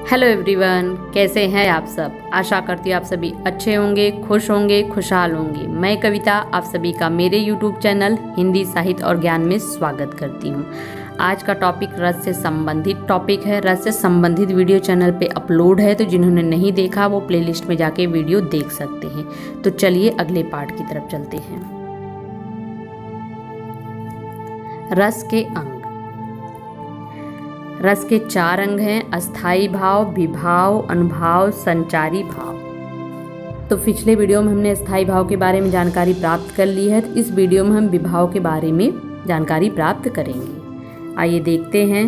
Hello everyone, कैसे हैं आप सब। आशा करती हूँ आप सभी अच्छे होंगे, खुश होंगे, खुशहाल होंगे। मैं कविता आप सभी का मेरे यूट्यूब चैनल हिंदी साहित्य और ज्ञान में स्वागत करती हूँ। आज का टॉपिक रस से संबंधित टॉपिक है। रस से संबंधित वीडियो चैनल पे अपलोड है, तो जिन्होंने नहीं देखा वो प्लेलिस्ट में जाके वीडियो देख सकते हैं। तो चलिए अगले पार्ट की तरफ चलते हैं। रस के अंग। रस के 4 अंग हैं: अस्थाई भाव, विभाव, अनुभाव, संचारी भाव। तो पिछले वीडियो में हमने अस्थाई भाव के बारे में जानकारी प्राप्त कर ली है, तो इस वीडियो में हम विभाव के बारे में जानकारी प्राप्त करेंगे। आइए देखते हैं।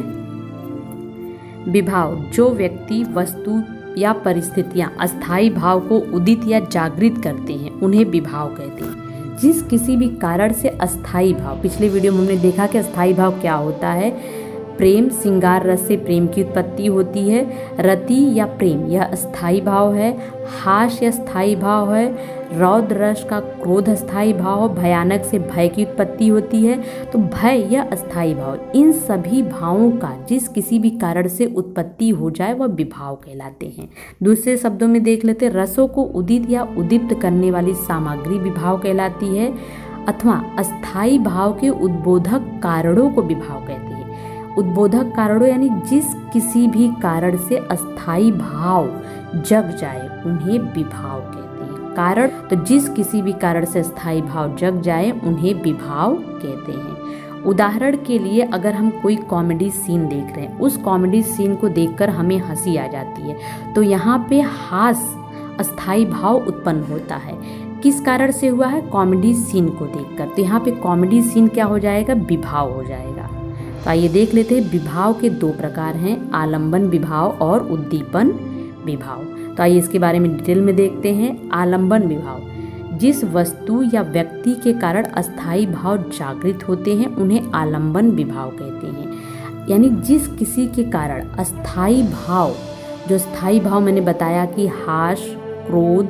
विभाव: जो व्यक्ति, वस्तु या परिस्थितियां अस्थाई भाव को उदित या जागृत करते हैं उन्हें विभाव कहते हैं। जिस किसी भी कारण से अस्थाई भाव, पिछले वीडियो में हमने देखा कि अस्थाई भाव क्या होता है। प्रेम, श्रृंगार रस से प्रेम की उत्पत्ति होती है। रति या प्रेम यह अस्थाई भाव है। हास्य अस्थाई भाव है। रौद्र रस का क्रोध अस्थाई भाव। भयानक से भय की उत्पत्ति होती है। तो भय यह अस्थाई भाव। इन सभी भावों का जिस किसी भी कारण से उत्पत्ति हो जाए वह विभाव कहलाते हैं। दूसरे शब्दों में देख लेते, रसों को उदित या उद्दीप्त करने वाली सामग्री विभाव कहलाती है, अथवा अस्थाई भाव के उद्बोधक कारणों को विभाव कहते हैं। उद्बोधक कारणों यानी जिस किसी भी कारण से अस्थाई भाव जग जाए उन्हें विभाव कहते हैं। कारण, तो जिस किसी भी कारण से अस्थाई भाव जग जाए उन्हें विभाव कहते हैं। उदाहरण के लिए अगर हम कोई कॉमेडी सीन देख रहे हैं, उस कॉमेडी सीन को देखकर हमें हंसी आ जाती है, तो यहाँ पे हास्य अस्थाई भाव उत्पन्न होता है। किस कारण से हुआ है? कॉमेडी सीन को देखकर। तो यहाँ पे कॉमेडी सीन क्या हो जाएगा? विभाव हो जाएगा। तो आइए देख लेते हैं। विभाव के 2 प्रकार हैं, आलंबन विभाव और उद्दीपन विभाव। तो आइए इसके बारे में डिटेल में देखते हैं। आलंबन विभाव: जिस वस्तु या व्यक्ति के कारण अस्थाई भाव जागृत होते हैं उन्हें आलंबन विभाव कहते हैं। यानी जिस किसी के कारण अस्थाई भाव, जो स्थाई भाव मैंने बताया कि हास्य, क्रोध,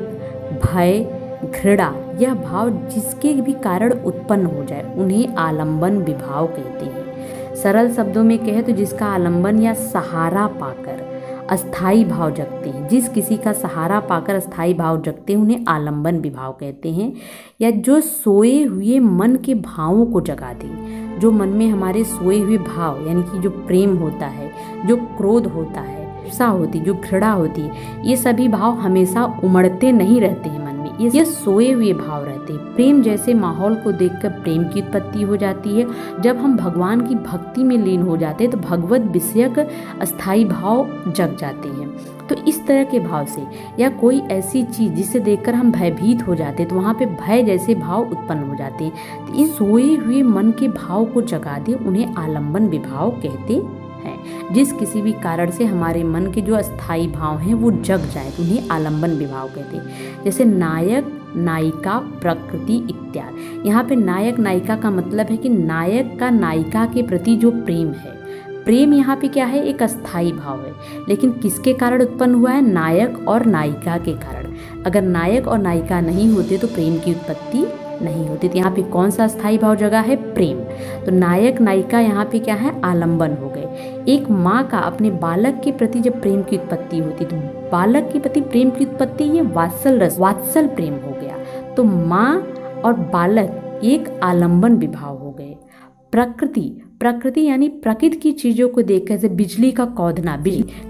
भय, घृणा, यह भाव जिसके भी कारण उत्पन्न हो जाए उन्हें आलंबन विभाव कहते हैं। सरल शब्दों में कहे तो जिसका आलंबन या सहारा पाकर अस्थाई भाव जगते हैं, जिस किसी का सहारा पाकर अस्थाई भाव जगते हैं उन्हें आलंबन विभाव कहते हैं। या जो सोए हुए मन के भावों को जगा दे, जो मन में हमारे सोए हुए भाव यानी कि जो प्रेम होता है, जो क्रोध होता है, ईर्ष्या होती, जो घृणा होती है, ये सभी भाव हमेशा उमड़ते नहीं रहते हैं मन में, ये सोए हुए भाव रहते हैं। प्रेम जैसे माहौल को देखकर प्रेम की उत्पत्ति हो जाती है। जब हम भगवान की भक्ति में लीन हो जाते हैं तो भगवत विषयक अस्थाई भाव जग जाते हैं। तो इस तरह के भाव से, या कोई ऐसी चीज जिसे देखकर हम भयभीत हो जाते हैं तो वहाँ पे भय जैसे भाव उत्पन्न हो जाते हैं। तो इस सोए हुए मन के भाव को जगा दे उन्हें आलंबन विभाव कहते हैं। जिस किसी भी कारण से हमारे मन के जो अस्थाई भाव हैं वो जग जाए उन्हें आलंबन विभाव कहते हैं। जैसे नायक, नायिका, प्रकृति इत्यादि। यहाँ पे नायक नायिका का मतलब है कि नायक का नायिका के प्रति जो प्रेम है, प्रेम यहाँ पे क्या है? एक अस्थाई भाव है। लेकिन किसके कारण उत्पन्न हुआ है? नायक और नायिका के कारण। अगर नायक और नायिका नहीं होते तो प्रेम की उत्पत्ति नहीं होती। तो यहाँ पे कौन सा अस्थाई भाव जगह है? प्रेम। तो नायक नायिका यहाँ पे क्या है? आलंबन हो गए। एक माँ का अपने बालक के प्रति जब प्रेम की उत्पत्ति होती तो बालक के प्रति प्रेम की उत्पत्ति ये वात्सल प्रेम हो गया। तो माँ और बालक एक आलंबन विभाव हो गए। प्रकृति यानी प्रकृति की चीजों को देखकर, जैसे बिजली का कौंधना,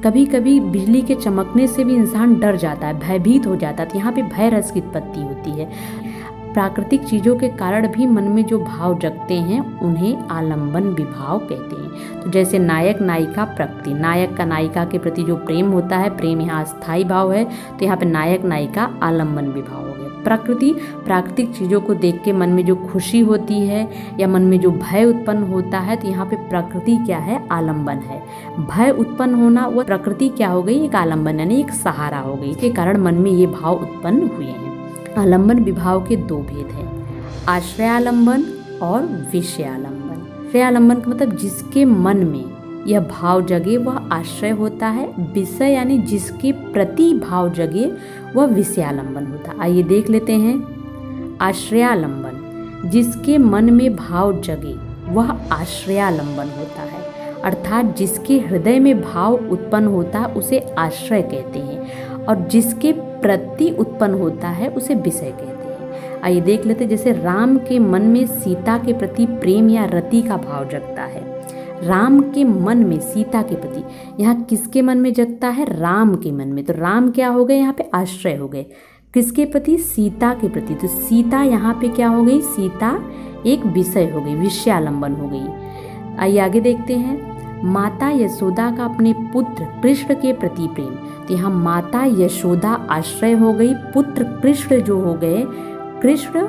कभी कभी बिजली के चमकने से भी इंसान डर जाता है, भयभीत हो जाता है। तो यहाँ पे भय रस की उत्पत्ति होती है। प्राकृतिक चीजों के कारण भी मन में जो भाव जगते हैं उन्हें आलंबन विभाव कहते हैं। तो जैसे नायक नायिका प्रकृति, नायक का नायिका के प्रति जो प्रेम होता है, प्रेम यहाँ अस्थाई भाव है, तो यहाँ पे नायक नायिका आलंबन विभाव हो गया। प्रकृति, प्राकृतिक चीजों को देख के मन में जो खुशी होती है या मन में जो भय उत्पन्न होता है, तो यहाँ पे प्रकृति क्या है? आलंबन है। भय उत्पन्न होना, वो प्रकृति क्या हो गई? एक आलंबन यानी एक सहारा हो गई, इसके कारण मन में ये भाव उत्पन्न हुए हैं। आलंबन विभाव के 2 भेद हैं, आश्रयालंबन और विषयालंबन। आश्रयालंबन का मतलब जिसके मन में यह भाव जगे वह आश्रय होता है। विषय यानी जिसके प्रति भाव जगे वह विषयालंबन होता है। आइए देख लेते हैं। आश्रयालंबन: जिसके मन में भाव जगे वह आश्रयालंबन होता है। अर्थात जिसके हृदय में भाव उत्पन्न होता है उसे आश्रय कहते हैं, और जिसके प्रति उत्पन्न होता है उसे विषय कहते हैं। आइए देख लेते, जैसे राम के मन में सीता के प्रति प्रेम या रति का भाव जगता है। राम के मन में सीता के प्रति, यहाँ किसके मन में जगता है? राम के मन में। तो राम क्या हो गए? यहाँ पे आश्रय हो गए। किसके प्रति? सीता के प्रति। तो सीता यहाँ पे क्या हो गई? सीता एक विषय हो गई, विषयालंबन हो गई। आइए आगे देखते हैं, माता यशोदा का अपने पुत्र कृष्ण के प्रति प्रेम। तो यहाँ माता यशोदा आश्रय हो गई, पुत्र कृष्ण जो हो गए, कृष्ण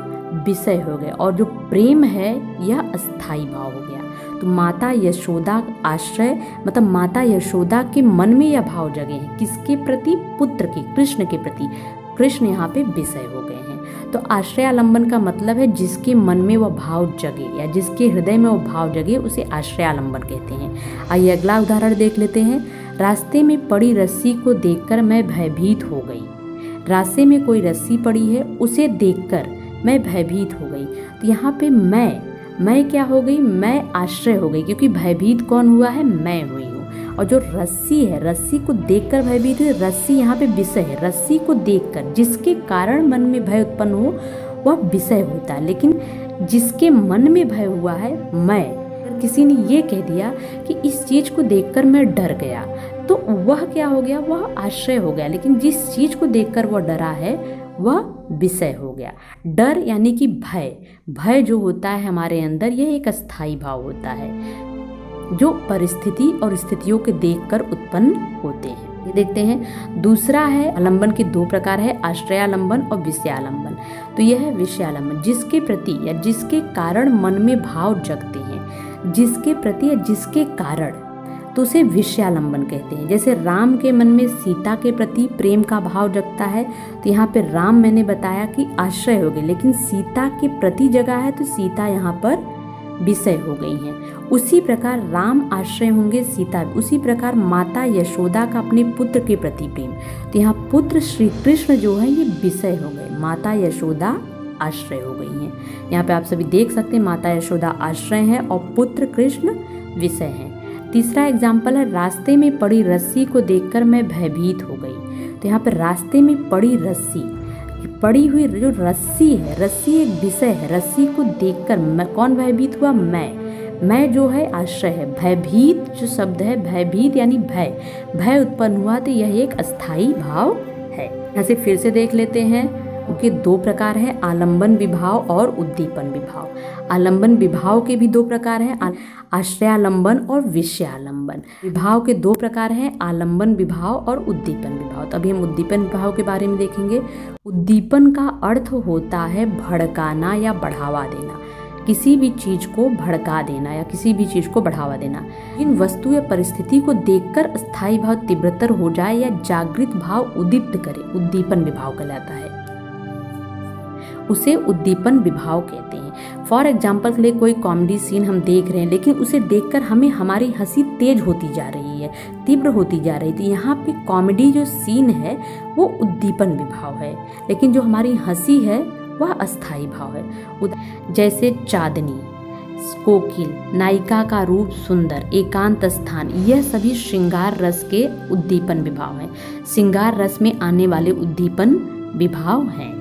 विषय हो गए, और जो प्रेम है यह अस्थाई भाव हो गया। तो माता यशोदा आश्रय मतलब माता यशोदा के मन में यह भाव जगे हैं, किसके प्रति? पुत्र के, कृष्ण के प्रति। कृष्ण यहाँ पे विषय हो गए हैं। तो आश्रयालंबन का मतलब है जिसके मन में वह भाव जगे या जिसके हृदय में वह भाव जगे उसे आश्रयालंबन कहते हैं। आइए अगला उदाहरण देख लेते हैं, रास्ते में पड़ी रस्सी को देखकर मैं भयभीत हो गई। रास्ते में कोई रस्सी पड़ी है, उसे देखकर मैं भयभीत हो गई। तो यहाँ पे मैं क्या हो गई? मैं आश्रय हो गई, क्योंकि भयभीत कौन हुआ है? मैं हुई हूँ। और जो रस्सी है, रस्सी को देखकर भयभीत हुई, रस्सी यहाँ पे विषय है। रस्सी को देखकर जिसके कारण मन में भय उत्पन्न हो वह विषय होता है, लेकिन जिसके मन में भय हुआ है मैं, किसी ने ये कह दिया कि इस चीज को देखकर मैं डर गया, तो वह क्या हो गया? वह आश्रय हो गया। लेकिन जिस चीज को देखकर वह डरा है वह विषय हो गया। डर यानी कि भय जो होता है हमारे अंदर, यह एक अस्थाई भाव होता है जो परिस्थिति और स्थितियों के देखकर उत्पन्न होते हैं। ये देखते हैं, दूसरा है आलंबन के दो प्रकार है, आश्रयालंबन और विषयालंबन। तो यह है विषयालंबन, जिसके प्रति या जिसके कारण मन में भाव जगते हैं, जिसके प्रति या जिसके कारण, तो उसे विषयालंबन कहते हैं। जैसे राम के मन में सीता के प्रति प्रेम का भाव जगता है, तो यहाँ पे राम मैंने बताया कि आश्रय हो गए, लेकिन सीता के प्रति जगह है तो सीता यहाँ पर विषय हो गई हैं। उसी प्रकार राम आश्रय होंगे, सीता, उसी प्रकार माता यशोदा का अपने पुत्र के प्रति प्रेम, तो यहाँ पुत्र श्री कृष्ण जो है ये विषय हो गए, माता यशोदा आश्रय हो गई हैं। यहाँ पे आप सभी देख सकते हैं माता यशोदा आश्रय है और पुत्र कृष्ण विषय हैं। तीसरा एग्जाम्पल है, रास्ते में पड़ी रस्सी को देखकर मैं भयभीत हो गई। तो यहाँ पर रास्ते में पड़ी रस्सी, पड़ी हुई जो रस्सी है, रस्सी एक विषय है, रस्सी को देखकर मैं कौन भयभीत हुआ? मैं जो है आश्रय है। भयभीत जो शब्द है, भयभीत यानी भय उत्पन्न हुआ, तो यह एक अस्थाई भाव है। यहाँ से फिर से देख लेते हैं, उनके दो प्रकार है, आलंबन विभाव और उद्दीपन विभाव। आलंबन विभाव के भी दो प्रकार हैं, आश्रयालंबन और विषयालंबन। विभाव के दो प्रकार हैं, आलंबन विभाव और उद्दीपन विभाव। तो अभी हम उद्दीपन विभाव के बारे में देखेंगे। उद्दीपन का अर्थ होता है भड़काना या बढ़ावा देना, किसी भी चीज को भड़का देना या किसी भी चीज को बढ़ावा देना। इन वस्तु या परिस्थिति को देखकर स्थायी भाव तीव्रतर हो जाए या जागृत भाव उद्दीप्त करे, उद्दीपन विभाव कहलाता है, उसे उद्दीपन विभाव कहते हैं। फॉर एग्जाम्पल के लिए कोई कॉमेडी सीन हम देख रहे हैं, लेकिन उसे देखकर हमारी हंसी तेज होती जा रही है, तीव्र होती जा रही थी। यहाँ पे कॉमेडी जो सीन है वो उद्दीपन विभाव है, लेकिन जो हमारी हंसी है वह अस्थाई भाव है। जैसे चांदनी, कोकिल, नायिका का रूप सुंदर, एकांत स्थान, यह सभी श्रृंगार रस के उद्दीपन विभाव हैं। श्रृंगार रस में आने वाले उद्दीपन विभाव हैं।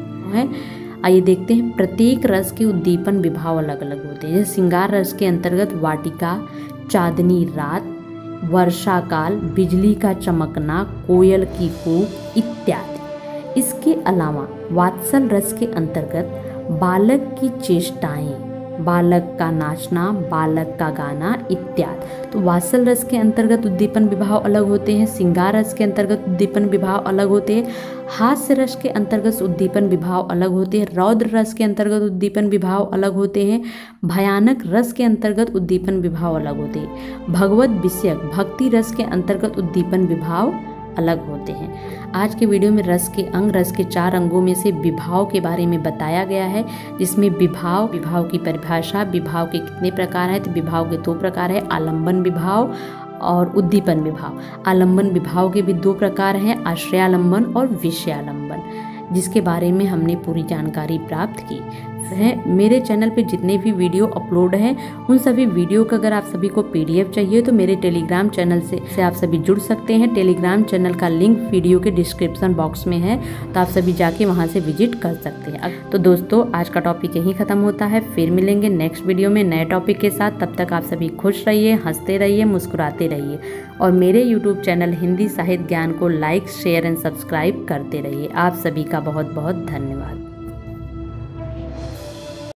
आइए देखते हैं, प्रत्येक रस के उद्दीपन विभाव अलग अलग होते हैं। जैसे श्रृंगार रस के अंतर्गत वाटिका, चांदनी रात, वर्षा काल, बिजली का चमकना, कोयल की कूक इत्यादि। इसके अलावा वात्सल रस के अंतर्गत बालक की चेष्टाएं, बालक का नाचना, बालक का गाना इत्यादि। तो वात्सल रस के अंतर्गत उद्दीपन विभाव अलग होते हैं, श्रृंगार रस के अंतर्गत उद्दीपन विभाव अलग होते हैं, हास्य रस के अंतर्गत उद्दीपन विभाव अलग होते हैं, रौद्र रस के अंतर्गत उद्दीपन विभाव अलग होते हैं, भयानक रस के अंतर्गत उद्दीपन विभाव अलग होते हैं, भगवत विषयक भक्ति रस के अंतर्गत उद्दीपन विभाव अलग होते हैं। आज के वीडियो में रस के अंग, रस के 4 अंगों में से विभाव के बारे में बताया गया है, जिसमें विभाव की परिभाषा, विभाव के कितने प्रकार हैं, तो विभाव के 2 प्रकार है, आलंबन विभाव और उद्दीपन विभाव। आलंबन विभाव के भी 2 प्रकार हैं, आश्रयालंबन और विषयालंबन, जिसके बारे में हमने पूरी जानकारी प्राप्त की। हैं। मेरे चैनल पे जितने भी वीडियो अपलोड हैं उन सभी वीडियो का अगर आप सभी को PDF चाहिए तो मेरे टेलीग्राम चैनल से आप सभी जुड़ सकते हैं। टेलीग्राम चैनल का लिंक वीडियो के डिस्क्रिप्शन बॉक्स में है, तो आप सभी जाके वहां से विजिट कर सकते हैं। तो दोस्तों आज का टॉपिक यहीं खत्म होता है, फिर मिलेंगे नेक्स्ट वीडियो में नए टॉपिक के साथ। तब तक आप सभी खुश रहिए, हंसते रहिए, मुस्कुराते रहिए और मेरे YouTube चैनल हिंदी साहित्य ज्ञान को लाइक, शेयर एंड सब्सक्राइब करते रहिए। आप सभी का बहुत बहुत धन्यवाद।